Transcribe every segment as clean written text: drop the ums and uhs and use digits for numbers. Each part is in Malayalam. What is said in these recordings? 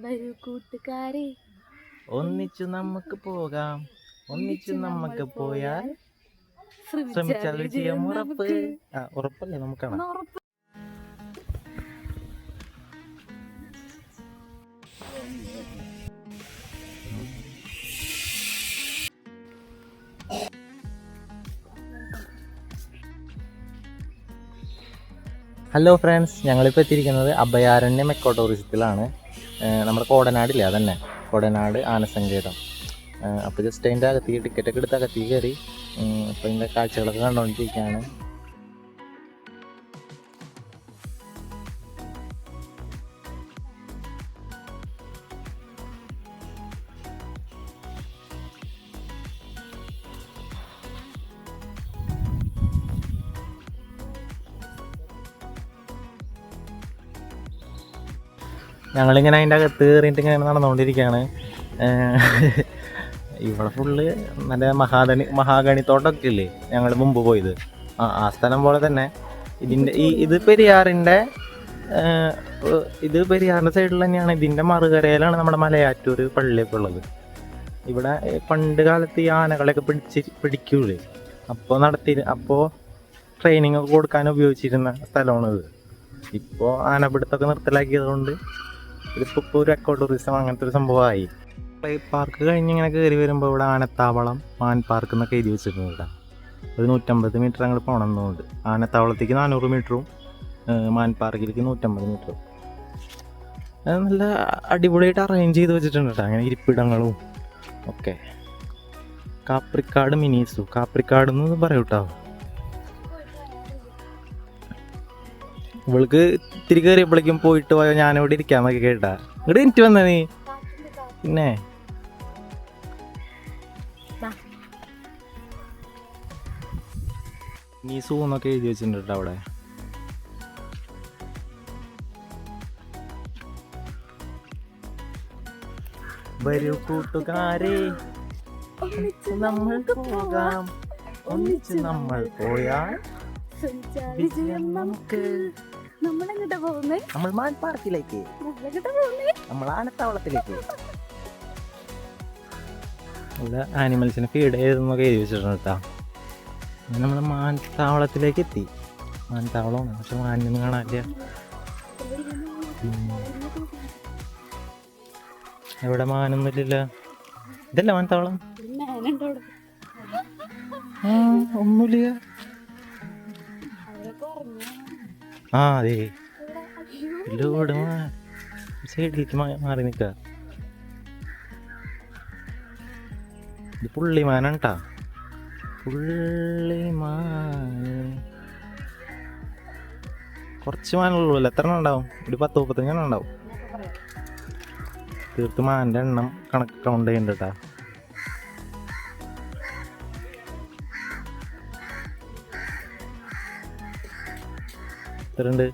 വരൂ കൂട്ടുകാരെ, ഒന്നിച്ചു നമുക്ക് പോകാം, ഒന്നിച്ചു നമുക്ക് പോയാൽ ശ്രമിച്ചാൽ വിജയം ഉറപ്പ്. ഉറപ്പല്ലേ നമുക്കാണ്. ഹലോ ഫ്രണ്ട്സ്, ഞങ്ങളിപ്പോൾ എത്തിയിരിക്കുന്നത് അഭയാരണ്യം എക്കോ ടൂറിസത്തിലാണ്. നമ്മുടെ കോടനാടില്ലേ, അതന്നെ കോടനാട് ആനസങ്കേതം. അപ്പോൾ ജസ്റ്റ് അതിൻ്റെ അകത്തേക്ക് ടിക്കറ്റൊക്കെ എടുത്ത് അകത്തേക്ക് കയറി അപ്പോൾ ഇതിൻ്റെ കാഴ്ചകളൊക്കെ കണ്ടുകൊണ്ടിരിക്കുകയാണ്. ഞങ്ങളിങ്ങനെ അതിൻ്റെ അകത്ത് കയറിയിട്ട് ഇങ്ങനെ നടന്നുകൊണ്ടിരിക്കുകയാണ്. ഇവിടെ ഫുള്ള് നല്ല മഹാഗണിത്തോട്ടമൊക്കെ ഇല്ലേ ഞങ്ങൾ മുമ്പ് പോയത്, ആ സ്ഥലം പോലെ തന്നെ ഇത് പെരിയാറിൻ്റെ സൈഡിൽ തന്നെയാണ്. ഇതിൻ്റെ മറുകരയിലാണ് നമ്മുടെ മലയാറ്റൂർ പള്ളിയൊക്കെ ഉള്ളത്. ഇവിടെ പണ്ട് കാലത്ത് ഈ ആനകളെയൊക്കെ പിടിക്കൂലേ, അപ്പോൾ ട്രെയിനിങ് ഒക്കെ കൊടുക്കാൻ ഉപയോഗിച്ചിരുന്ന സ്ഥലമാണിത്. ഇപ്പോൾ ആനപ്പിടുത്തൊക്കെ നിർത്തലാക്കിയത് കൊണ്ട് ഇതിപ്പോൾ ഒരു എക്കോ ടൂറിസം അങ്ങനത്തെ ഒരു സംഭവമായി. പാർക്ക് കഴിഞ്ഞ് ഇങ്ങനെ കയറി വരുമ്പോൾ ഇവിടെ ആനത്താവളം, മാൻ പാർക്ക് എന്നൊക്കെ എഴുതി വെച്ചിട്ടുണ്ട്. ഇവിടെ ഒരു 150 മീറ്റർ അങ്ങോട്ട് പോകണമെന്നുണ്ട്. ആനത്താവളത്തേക്ക് 400 മീറ്ററും മാൻ പാർക്കിലേക്ക് 150 മീറ്ററും. നല്ല അടിപൊളിയായിട്ട് അറേഞ്ച് ചെയ്ത് വെച്ചിട്ടുണ്ട് കേട്ടോ, അങ്ങനെ ഇരിപ്പിടങ്ങളും ഒക്കെ. കാപ്രിക്കാട് മിനി സൂ, കാപ്രിക്കാട് എന്ന് പറയും കേട്ടോ. ഇവൾക്ക് ഇത്തിരി കയറിയപ്പോഴേക്കും പോയിട്ട് പോയോ ഞാനിവിടെ ഇരിക്കാന്നൊക്കെ കേട്ടാ. ഇവിടെ എനിക്ക് വന്ന നീ പിന്നെ നീ സൂന്നൊക്കെ എഴുതി വെച്ചിട്ടുണ്ട് കേട്ടോ അവിടെ. വരൂ കൂട്ടുകാരെ, നമ്മൾ പോകാം, ഒന്നിച്ച് നമ്മൾ പോയാൽ വിജയം നമുക്ക്. നമ്മൾ മാൻ പാർക്കിലേക്ക്, നമ്മൾ ആനത്താവളത്തിലേക്ക്. ഇവിടെ ആനിമൽസിനെ ഫീഡ് ചെയ്തെന്നൊക്കെ എഴുതി വെച്ചിട്ടുണ്ട് കേട്ടോ. നമ്മൾ മാൻതാവളത്തിലേക്ക് എത്തി. മാൻതാവളമാണ്, പക്ഷെ മാനൊന്നും കാണാനില്ല. എവിടെ മാനൊന്നും ഇല്ലല്ലോ. ഇതല്ല മാനത്താവളം, ഒന്നുമില്ല. ആ അതെ, ഇതിലൂടെ സൈഡിലേക്ക് മാറി നിൽക്കുക. ഇത് പുള്ളിമാനാണ് കേട്ടാ, പുള്ളിമാൻ. കുറച്ച് മാനുള്ളൂ, എത്ര എണ്ണം ഉണ്ടാവും? ഒരു 10-35 എണ്ണം ഉണ്ടാവും. തീർത്ത് മാൻ്റെ എണ്ണം കൗണ്ട് ചെയ്യുന്നുണ്ട് കേട്ടാ. എത്രയുണ്ട്?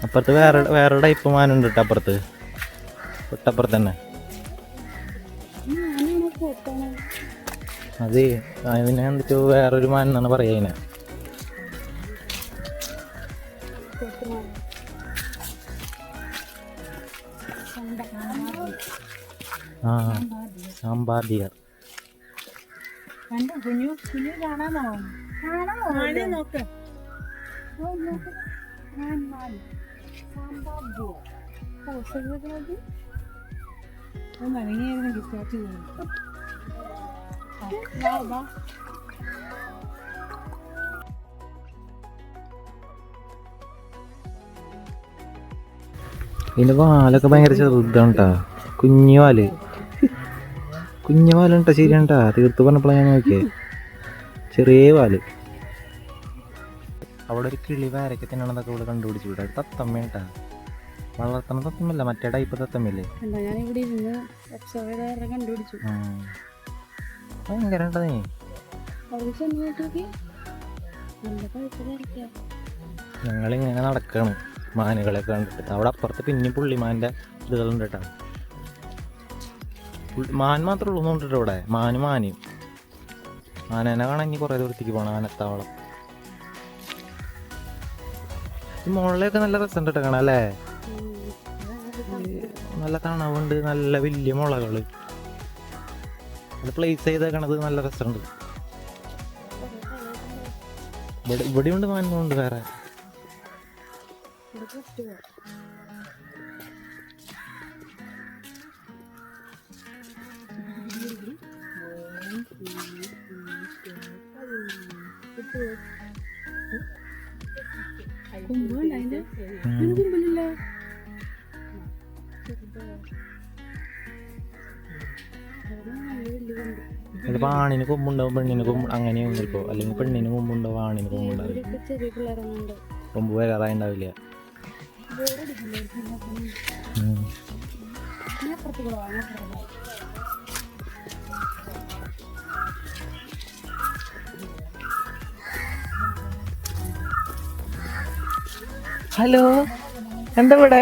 അപ്പുറത്ത് വേറെ ടൈപ്പ് മാനുണ്ട് കേട്ടോ, അപ്പുറത്ത് തൊട്ടപ്പുറത്ത് തന്നെ. അതെ, അതിനെ എന്നിട്ട് വേറൊരു മാൻ എന്നാണ് പറയുക അതിനെ. ആ, സാമ്പാർ ഡിയർ. ഇതിന്റെ വാലൊക്കെ ഭയങ്കര ചെറുതാണ് കേട്ടാ, കുഞ്ഞു വാലുണ്ട് കേട്ടോ. ശരിയാണ് കേട്ടാ, തീർത്ത് പറഞ്ഞപ്പോഴാണ് ഞാൻ നോക്കിയേ, ചെറിയ വാല്. അവിടെ ഒരു കിളി വേരൊക്കെ തിന്നണതൊക്കെ ഇവിടെ കണ്ടുപിടിച്ചു. ഇവിടെ തത്തമ്മ കേട്ടാ, വളർത്തണ തത്തമ്മല്ല, മറ്റേ ടൈപ്പ് തത്തമ്മല്ലേ. ഭയങ്കര ഉണ്ടോ നീ. ഞങ്ങളിങ്ങനെ നടക്കാണ് മാനുകളൊക്കെ കണ്ടിട്ട്. അവിടെ അപ്പുറത്ത് പിന്നെ പുള്ളിമാൻ്റെ ഇതുകളുണ്ട് കേട്ടോ. മാൻ മാത്രമേ ഉള്ളൂ കൊണ്ടിട്ട് ഇവിടെ മാനും ആനേനെ കാണാൻ ഇനി കുറേ ദൂരത്തേക്ക് പോകണം. ആനത്താവളം ഈ മുകളിലൊക്കെ നല്ല രസമുണ്ട് കേട്ടോ കാണാം അല്ലേ. നല്ല തണവുണ്ട്, നല്ല വലിയ മുളകള്, അത് പ്ലേസ് ചെയ്തേക്കണത് നല്ല രസമുണ്ട്. ഇവിടെയുണ്ട് മാനുണ്ട് വേറെ. ചിലപ്പോൾ ആണിന് കൊമ്പുണ്ടാവും, പെണ്ണിന് കൊമ്പ് അങ്ങനെയും ചിലപ്പോൾ, അല്ലെങ്കിൽ പെണ്ണിന് കൊമ്പുണ്ടാവും ആണിന് കൊമ്പുണ്ടാവില്ല. കൊമ്പ് വരാറായിണ്ടാവില്ല. ഹലോ, എന്താ ഇവിടെ?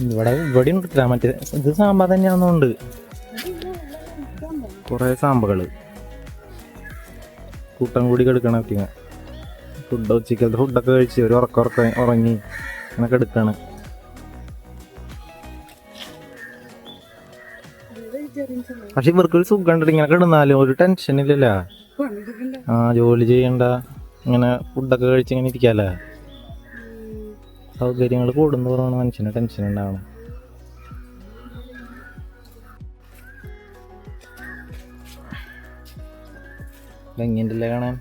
ഇവിടെ ഉണ്ട് മറ്റേ ഇത് സാമ്പ തന്നെയാണെന്നുണ്ട്. കുറെ സാമ്പകള് കൂട്ടം കൂടി കെടുക്കണം. ഫുഡ് ഉച്ചക്കലത്തെ ഫുഡൊക്കെ കഴിച്ച് ഒരു ഉറങ്ങി അങ്ങനെ കെടുക്കാണ്. പക്ഷെ ഇവർക്കൊരു സുഖം ഉണ്ട് ഇങ്ങനെ കിടന്നാലും ഒരു ടെൻഷൻ ഇല്ലല്ലോ. ജോലി ചെയ്യണ്ട, ഇങ്ങനെ ഫുഡൊക്കെ കഴിച്ച് ഇങ്ങനെ ഇരിക്കാല്ലേ. സൗകര്യങ്ങൾ കൂടുന്നതോറാണ് മനുഷ്യന് ടെൻഷൻ ഉണ്ടാവണം. ഭംഗിയുണ്ടല്ലേ കാണാൻ.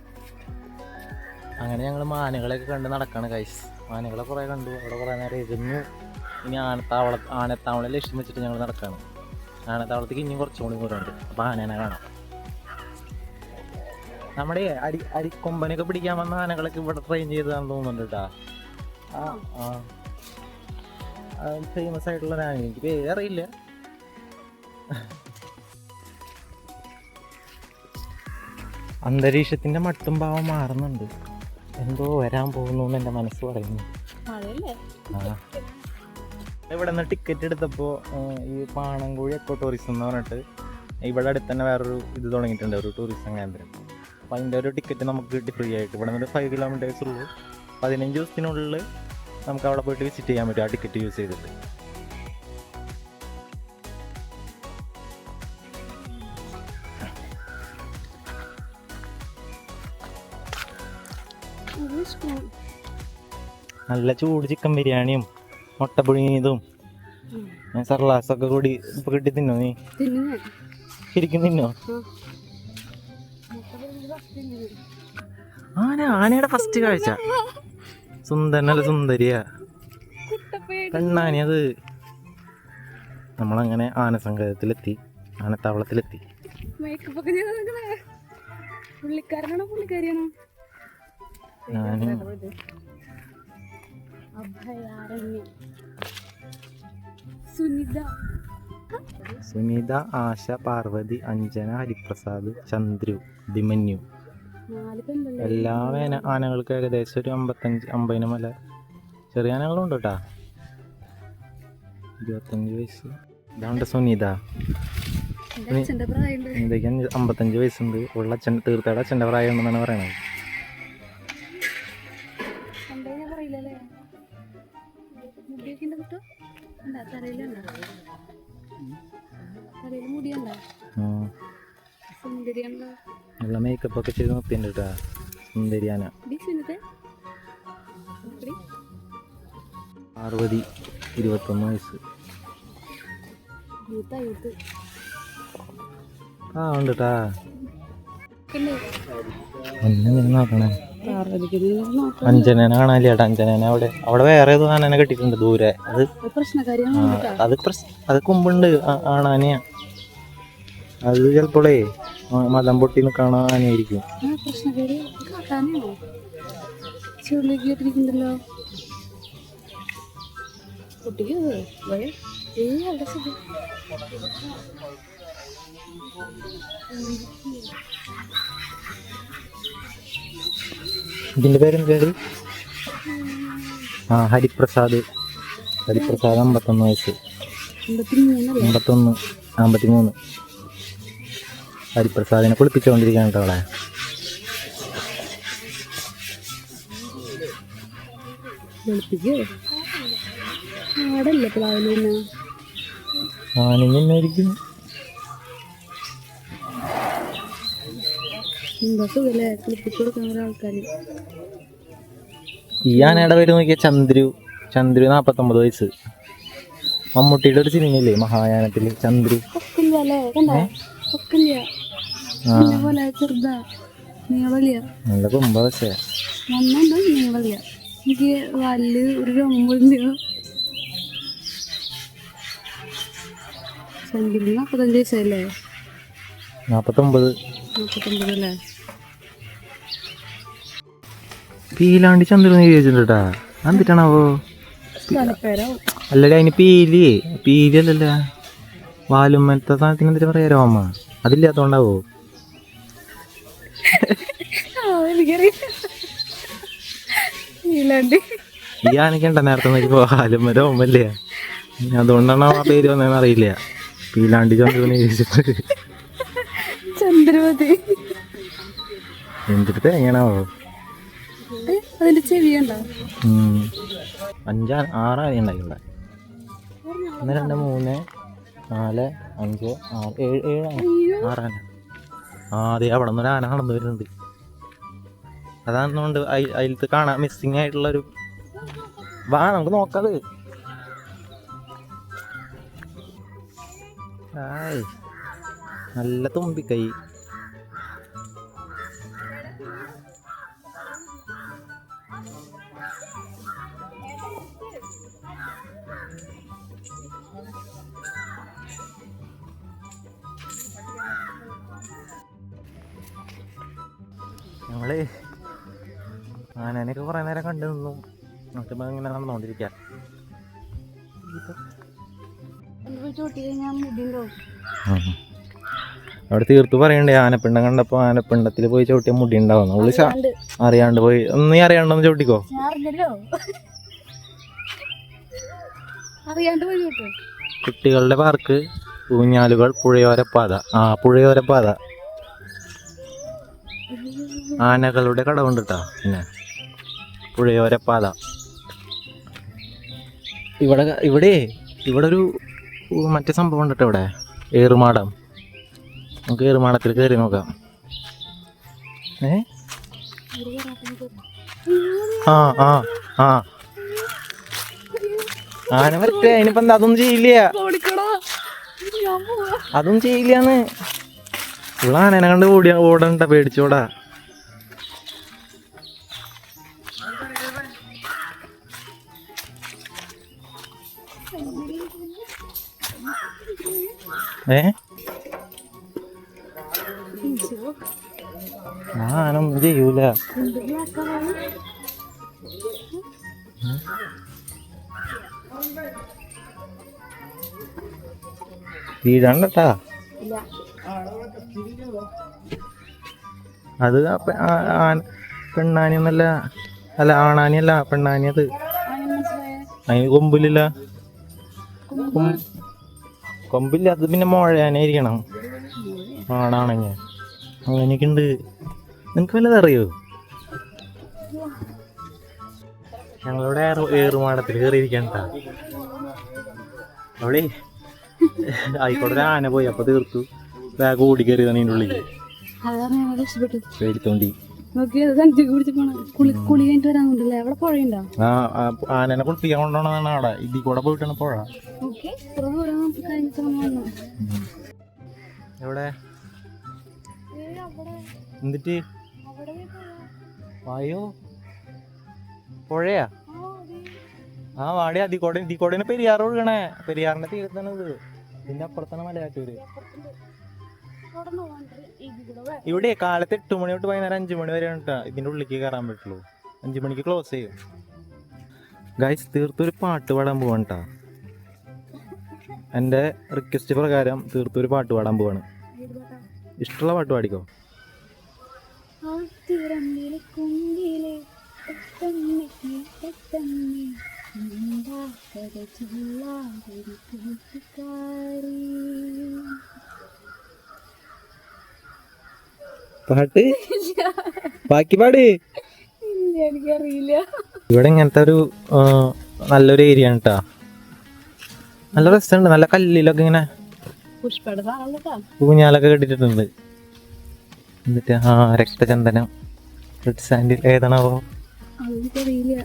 അങ്ങനെ ഞങ്ങൾ മാനുകളെയൊക്കെ കണ്ട് നടക്കാണ് ഗൈസ്. മാനുകളെ കുറേ കണ്ടു, അവിടെ കുറേ നേരം ഇരുന്നു. ഇനി ആനത്താവളം ലക്ഷ്യം വെച്ചിട്ട് ഞങ്ങൾ നടക്കാണ്. ആനത്താവളത്തേക്ക് ഇനിയും കുറച്ചുകൂടി ദൂരമുണ്ട്. അപ്പോൾ ആനേനെ കാണാം. നമ്മുടെ അരിക്കൊമ്പനൊക്കെ പിടിക്കാൻ വന്ന ആനകളൊക്കെ ഇവിടെ ട്രെയിൻ ചെയ്തതാണെന്ന് തോന്നുന്നുണ്ട് കേട്ടോ. ഫേമസ് ആയിട്ടുള്ള ആന, എനിക്ക് പേരറിയില്ല. അന്തരീക്ഷത്തിന്റെ മട്ടും ഭാവം മാറുന്നുണ്ട്. എന്തോ വരാൻ പോകുന്നു എന്ന് എൻ്റെ മനസ്സ് പറയുന്നു. ഇവിടെ നിന്ന് ടിക്കറ്റ് എടുത്തപ്പോൾ ഈ പാണൻകോഴി എക്കോ ടൂറിസം എന്ന് പറഞ്ഞിട്ട് ഇവിടെ അടുത്ത് തന്നെ വേറൊരു ഇത് തുടങ്ങിയിട്ടുണ്ട്, ഒരു ടൂറിസം കേന്ദ്രം. അപ്പോൾ അതിൻ്റെ ഒരു ടിക്കറ്റ് നമുക്ക് കിട്ടി ഫ്രീ ആയിട്ട്. ഇവിടെ നിന്ന് 5 കിലോമീറ്റേഴ്സ് ഉള്ളൂ. 15 ദിവസത്തിനുള്ളിൽ നമുക്ക് അവിടെ പോയിട്ട് വിസിറ്റ് ചെയ്യാൻ പറ്റും ആ ടിക്കറ്റ് യൂസ് ചെയ്തിട്ട്. നല്ല ചൂട് ചിക്കൻ ബിരിയാണിയും മുട്ട പുഴുങ്ങിയതും സർലാസൊക്കെ കൂടി ഇപ്പൊ കിട്ടി. തിന്നോ നീ? ശരിക്കും തിന്നോ? ആനയുടെ ഫസ്റ്റ് കാഴ്ച സുന്ദരനല്ല സുന്ദരിയാ കണ്ണാനി. അത് നമ്മളങ്ങനെ ആനസങ്കേതത്തിലെത്തി, ആനത്താവളത്തിലെത്തി. സുനിത, ആശ, പാർവതി, അഞ്ജന, ഹരിപ്രസാദ്, ചന്ദ്രു, അഭിമന്യു. എല്ലാ ആനകൾക്ക് ഏകദേശം ഒരു 55-50 മല. ചെറിയ ആനകളുണ്ട് കേട്ടാ. 25 വയസ്സ്. ഇതാണ്ട് സുനിത. സുനിതയ്ക്ക് 55 വയസ്സുണ്ട്. ഉള്ള അച്ഛൻ തീർച്ചയായിട്ടും അച്ഛൻ്റെ പ്രായം ഉണ്ടെന്നാണ് പറയണത്. നല്ല മേക്കപ്പ് ഒക്കെ ചെയ്ത് നിർത്തിണ്ട് കേട്ടാ സുന്ദരിയാന. പാർവതി 21 വയസ്സ്. ഉണ്ട് കേട്ടാ. എന്നെ നോക്കണേ. അഞ്ജനനെ കാണാനില്ല ചേട്ടാ. അഞ്ജനനെ അവിടെ വേറെ ഏതോ ആനനെ കെട്ടിട്ടുണ്ട് ദൂരെ. അത് കൊമ്പുണ്ട് ആണാനയാ. അത് ചിലപ്പോളേ മതം പൊട്ടി നിൽക്കണ ആനയായിരിക്കും. ഇതിന്റെ പേരെന്താ? ആ ഹരിപ്രസാദ് 51 വയസ്സ്. 53 ഹരിപ്രസാദിനെ കുളിപ്പിച്ചുകൊണ്ടിരിക്കുകയാണ് കേട്ടോ അവിടെ. ആനിങ്ങനായിരിക്കും. ഈ ആനയുടെ പേര് നോക്കിയ ചന്ദ്രു 49 വയസ്സ്. മമ്മൂട്ടിയുടെ ഒരു സിനിമയില്ലേ മഹായാനത്തില് ചന്ദ്രു. നല്ല കൊമ്പ. പക്ഷേ എനിക്ക് വല്ല് ഒരു രോമുണ്ട്. ചന്ദ്രന് 45 വയസ്സല്ലേ? 49 അല്ലേ? പീലാണ്ടി ചന്ദ്രൻ ചോദിച്ചിട്ടാ എന്തിട്ടാണാവോ? അല്ലല്ലേ അതിന് പീലി അല്ലല്ല, വാലുമ്മത്തെ സാധനത്തിന് എന്തിനാ പറയാ രോമ? അതില്ലാത്തോണ്ടാവോ? ഈ ആനക്കണ്ട നേരത്തെ നോക്കിയപ്പോ വാലുമ്മ രോമല്ലേ, അതുകൊണ്ടാണോ ആ പേര് വന്നതെന്ന് അറിയില്ല. പീലാണ്ടി ചന്ദ്രനെ ചന്ദ്രമതി എന്തിട്ട് എങ്ങനെയാവോ? അതിന്റെ ചെവിയുണ്ടോ? 6 ആന ഉണ്ടായി ഇവിടെ. 1 2 3 4 5 6 7 6 ആന. അതെ, അവിടെ നിന്നൊരു ആന നടന്നു വരുന്നുണ്ട്. അതാണെന്നുകൊണ്ട് അതിലത്ത് കാണാൻ മിസ്സിങ് ആയിട്ടുള്ളൊരു. വാ നമുക്ക് നോക്കാത്. നല്ല തുമ്പിക്കൈ. ഞങ്ങള് ആനേനെയൊക്കെ കുറേ നേരം കണ്ടു നിന്നു. നോക്കുമ്പോൾ ഇങ്ങനെ നടന്നുകൊണ്ടിരിക്കുക. അവിടെ തീർത്തു പറയണ്ടേ, ആനപ്പിണ്ടം കണ്ടപ്പോൾ ആനപ്പിണ്ടത്തിൽ പോയി ചവിട്ടിയ മുടി ഉണ്ടാവുന്നു. അവള് അറിയാണ്ട് പോയി. നീ അറിയാണ്ടൊന്ന് ചവിട്ടിക്കോ. കുട്ടികളുടെ പാർക്ക്, ഊഞ്ഞാലുകൾ, പുഴയോരപ്പാത. പുഴയോരപ്പാത. ആനകളുടെ കടവുണ്ട് കേട്ടോ. പിന്നെ പുഴയോരപ്പാത. ഇവിടെ ഒരു മറ്റേ സംഭവം ഉണ്ട് കേട്ടോ. ഇവിടെ ഏറുമാടം. നമുക്ക് ഏറുമാടത്തിൽ കയറി നോക്കാം. ആന വരട്ടെ. അതിനിപ്പോ എന്താ? അതൊന്നും ചെയ്യില്ലാന്ന്. ഉള്ള ആനനെ കണ്ട് ഓടണ്ട, പേടിച്ചോടാ. ആനൊന്നും ചെയ്യൂല. വീഴണ്ടട്ടാ. അത് പെണ്ണാനിയൊന്നല്ല. അല്ല, ആണാനിയല്ല, പെണ്ണാനി. അത് അതിന് കൊമ്പില്ല. കൊമ്പില്ല. അത് പിന്നെ മോഴയാനായിരിക്കണം ആണാണെങ്കിൽ. അങ്ങനെയൊക്കെ ഉണ്ട്. നിനക്ക് വല്ലതും അറിയോ? ഞങ്ങളുടെ ഏറുമാടത്തിൽ കയറിയിരിക്കണ്ട. അവിടെ ആയിക്കോട്ടെ ഒരു ആന പോയി. അപ്പൊ തീർത്തു ബാഗ് ഓടി കയറിയതാണ് ഇതിൻ്റെ ഉള്ളിൽ. പേടിത്തോണ്ടി. ആനനെ കുളിപ്പിക്കാൻ കൊണ്ടുപോകണതാണ് അവിടെ. ഇതിൽ കൂടെ പോയിട്ടാണ് പുഴ. എവിടെ എന്നിട്ട് വായോ? പുഴയാ? വാടി. അതിക്കോടേന് പെരിയാർ ഒഴുകണേ. പെരിയാറിന്റെ തീരത്താണ് ഇത്. ഇതിന്റെ അപ്പുറത്താണ് മലയാറ്റൂര്. ഇവിടെ കാലത്ത് 8 മണി തൊട്ട് വൈകുന്നേരം 5 മണി വരെ ഇതിന്റെ ഉള്ളിലേക്ക് കയറാൻ പറ്റുള്ളൂ. 5 മണിക്ക് ക്ലോസ് ചെയ്യും. ഗൈസ്, തീർത്തൊരു പാട്ട് പാടാൻ പോവാണ് കേട്ടോ. എൻ്റെ റിക്വസ്റ്റ് പ്രകാരം തീർത്തൊരു പാട്ട് പാടാൻ പോവാണ്. ഇഷ്ടമുള്ള പാട്ട് പാടിക്കോ. പാട്ട് ബാക്കി പാട്. എനിക്കറിയില്ല. ഇവിടെ ഇങ്ങനത്തെ ഒരു നല്ലൊരു ഏരിയ ആണ് കേട്ടാ. നല്ല രസമുണ്ട്. നല്ല കല്ലിലൊക്കെ ഇങ്ങനെ പുഷ്പയുടെ സാധനം ഊഞ്ഞാലൊക്കെ കെട്ടിട്ടുണ്ട്. എന്നിട്ട് രക്തചന്ദനം റെഡ് സാൻഡിൽ ഏതാണാവോ എനിക്കറിയില്ല.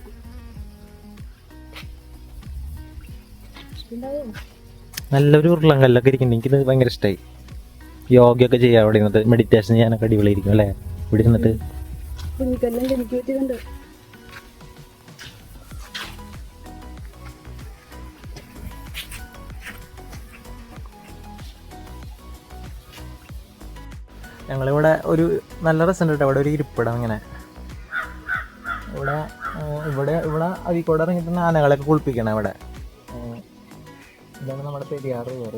നല്ലൊരു ഉരുളൻ കല്ലൊക്കെ ഇരിക്കുന്നുണ്ട്. എനിക്കിത് ഭയങ്കര ഇഷ്ടമായി. യോഗയൊക്കെ ചെയ്യാം അവിടെ ഇരുന്നിട്ട്. മെഡിറ്റേഷൻ ചെയ്യാനൊക്കെ അടിപൊളിയായിരിക്കും അല്ലേ ഇവിടെ ഇരുന്നിട്ട്. കുഞ്ഞിക്കല്ലുണ്ട്, എനിക്ക് പറ്റിയതുണ്ട്. ഞങ്ങളിവിടെ ഒരു നല്ല രസമുണ്ട് കേട്ടോ. ഇവിടെ ഒരു ഇരിപ്പിടം ഇങ്ങനെ. ഇവിടെ ഇവിടെ ഇവിടെ അതിക്കൂടെ ഇറങ്ങിയിട്ട് ആനകളൊക്കെ കുളിപ്പിക്കണം ഇവിടെ. ഇതാണ് നമ്മുടെ പെരിയാർ റിവർ.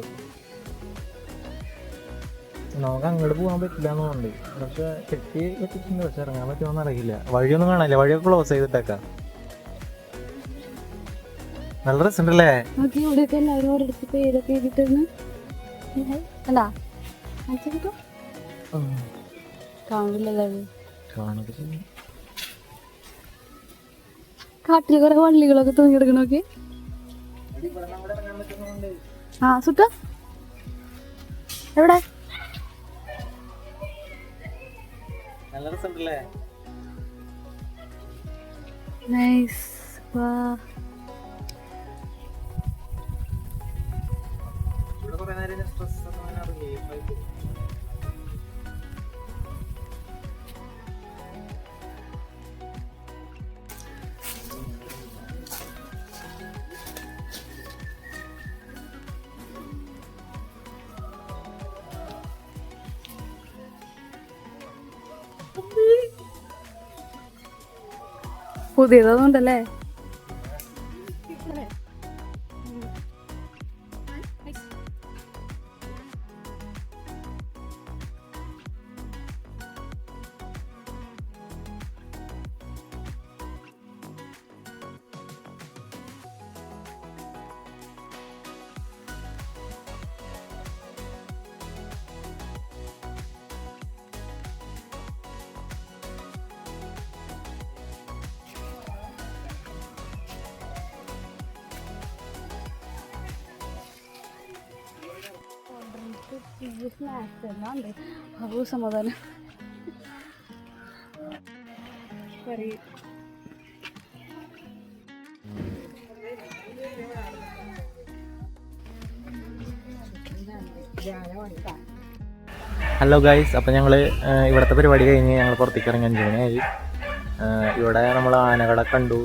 നമുക്ക് അങ്ങോട്ട് പോകാൻ പറ്റില്ല എന്നുണ്ട്. പക്ഷെ കെട്ടി വെച്ചിട്ടുണ്ട്. പക്ഷെ ഇറങ്ങാൻ പറ്റുമോന്ന് അറിയില്ല. വഴിയൊന്നും കാണാനില്ല. വഴിയൊക്കെ ക്ലോസ് ചെയ്തിട്ടേക്കാം. നല്ല രസമുണ്ടല്ലേ. ഇവിടെയൊക്കെ എല്ലാവരും ഓരോരുത്തർ പേരൊക്കെ എഴുതിയിട്ടാണ്. അല്ലാ കാണില്ലല്ലോ. കാട്ടിൽ കുറെ വള്ളികളൊക്കെ തൂങ്ങിയെടുക്കണോക്കെ. സുഖ എവിടെ? നല്ല രസമുണ്ടല്ലേ. നൈസ്. വാ. ഇവിടെ കുറേ നേരം സ്ട്രെസ് ഒക്കെ അങ്ങനെ റിലീഫ് ആയിട്ട്. പുതിയതുകൊണ്ടല്ലേ. സ്നാക്സ് എല്ലാം ഉണ്ട്. അത് സമാധാനം. കറി ഹലോ ഗൈസ്, അപ്പോൾ ഞങ്ങൾ ഇവിടുത്തെ പരിപാടി കഴിഞ്ഞ് ഞങ്ങൾ പുറത്തേക്ക് ഇറങ്ങി 5 മണിയായി. ഇവിടെ നമ്മൾ ആനകളെ കണ്ടു,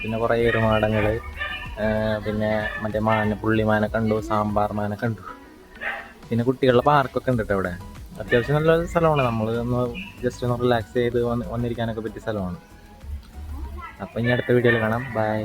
പിന്നെ കുറേ ഏറുമാടങ്ങൾ, പിന്നെ മറ്റേ പുള്ളിമാനെ കണ്ടു, സാമ്പാർ മാനെ കണ്ടു. പിന്നെ കുട്ടികളുടെ പാർക്കൊക്കെ ഉണ്ട് കേട്ടോ ഇവിടെ. അത്യാവശ്യം നല്ല സ്ഥലമാണ്. നമ്മൾ ഒന്ന് ജസ്റ്റ് ഒന്ന് റിലാക്സ് ചെയ്ത് വന്നിരിക്കാനൊക്കെ പറ്റിയ സ്ഥലമാണ്. അപ്പോൾ ഇനി അടുത്ത വീഡിയോയിൽ കാണാം. ബൈ.